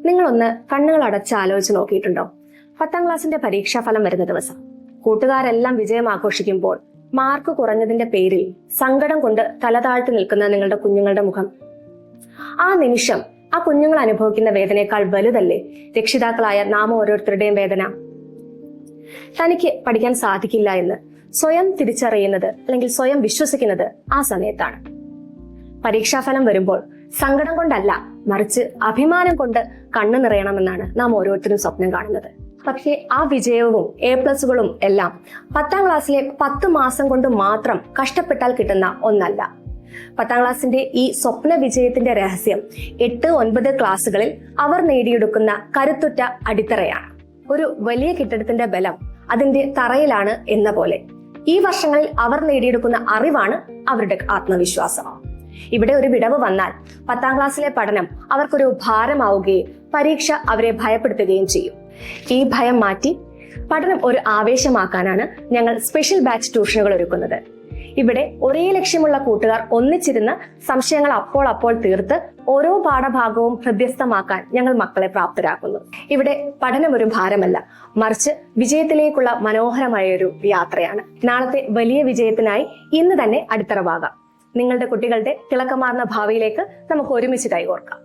നിങ്ങളൊന്ന് കണ്ണുകൾ അടച്ച് ആലോചിച്ച് നോക്കിയിട്ടുണ്ടോ? 10ാം ക്ലാസ്സിന്റെ പരീക്ഷാഫലം വരുന്ന ദിവസം കൂട്ടുകാരെല്ലാം വിജയം ആഘോഷിക്കുമ്പോൾ മാർക്ക് കുറഞ്ഞതിന്റെ പേരിൽ സങ്കടം കൊണ്ട് തലതാഴ്ത്തി നിൽക്കുന്ന നിങ്ങളുടെ കുഞ്ഞുങ്ങളുടെ മുഖം. ആ നിമിഷം ആ കുഞ്ഞുങ്ങൾ അനുഭവിക്കുന്ന വേദനയേക്കാൾ വലുതല്ലേ രക്ഷിതാക്കളായ നാം ഓരോരുത്തരുടെയും വേദന? തനിക്ക് പഠിക്കാൻ സാധിക്കില്ല എന്ന് സ്വയം തിരിച്ചറിയുന്നത് അല്ലെങ്കിൽ സ്വയം വിശ്വസിക്കുന്നത് ആ സമയത്താണ്. പരീക്ഷാഫലം വരുമ്പോൾ സങ്കടം കൊണ്ടല്ല, മറിച്ച് അഭിമാനം കൊണ്ട് കണ്ണു നിറയണമെന്നാണ് നാം ഓരോരുത്തരും സ്വപ്നം കാണുന്നത്. പക്ഷേ ആ വിജയവും A+കളും എല്ലാം 10ാം ക്ലാസ്സിലെ 10 മാസം കൊണ്ട് മാത്രം കഷ്ടപ്പെട്ടാൽ കിട്ടുന്ന ഒന്നല്ല. 10ാം ക്ലാസ്സിന്റെ ഈ സ്വപ്ന വിജയത്തിന്റെ രഹസ്യം 8-9 ക്ലാസ്സുകളിൽ അവർ നേടിയെടുക്കുന്ന കരുത്തുറ്റ അടിത്തറയാണ്. ഒരു വലിയ കെട്ടിടത്തിന്റെ ബലം അതിന്റെ തറയിലാണ് എന്ന പോലെ ഈ വർഷങ്ങളിൽ അവർ നേടിയെടുക്കുന്ന അറിവാണ് അവരുടെ ആത്മവിശ്വാസം. ഇവിടെ ഒരു വിടവ് വന്നാൽ 10ാം ക്ലാസ്സിലെ പഠനം അവർക്കൊരു ഭാരമാവുകയും പരീക്ഷ അവരെ ഭയപ്പെടുത്തുകയും ചെയ്യും. ഈ ഭയം മാറ്റി പഠനം ഒരു ആവേശമാക്കാനാണ് ഞങ്ങൾ സ്പെഷ്യൽ ബാച്ച് ട്യൂഷനുകൾ ഒരുക്കുന്നത്. ഇവിടെ ഒരേ ലക്ഷ്യമുള്ള കൂട്ടുകാർ ഒന്നിച്ചിരുന്ന് സംശയങ്ങൾ അപ്പോൾ തീർത്ത് ഓരോ പാഠഭാഗവും ഹൃദ്യസ്ഥമാക്കാൻ ഞങ്ങൾ മക്കളെ പ്രാപ്തരാക്കുന്നു. ഇവിടെ പഠനം ഒരു ഭാരമല്ല, മറിച്ച് വിജയത്തിലേക്കുള്ള മനോഹരമായ ഒരു യാത്രയാണ്. നാളത്തെ വലിയ വിജയത്തിനായി ഇന്ന് തന്നെ അടിത്തറവാകാം. നിങ്ങളുടെ കുട്ടികളുടെ തിളക്കമാർന്ന ഭാവിയിലേക്ക് നമുക്ക് ഒരുമിച്ച് കൈകോർക്കാം.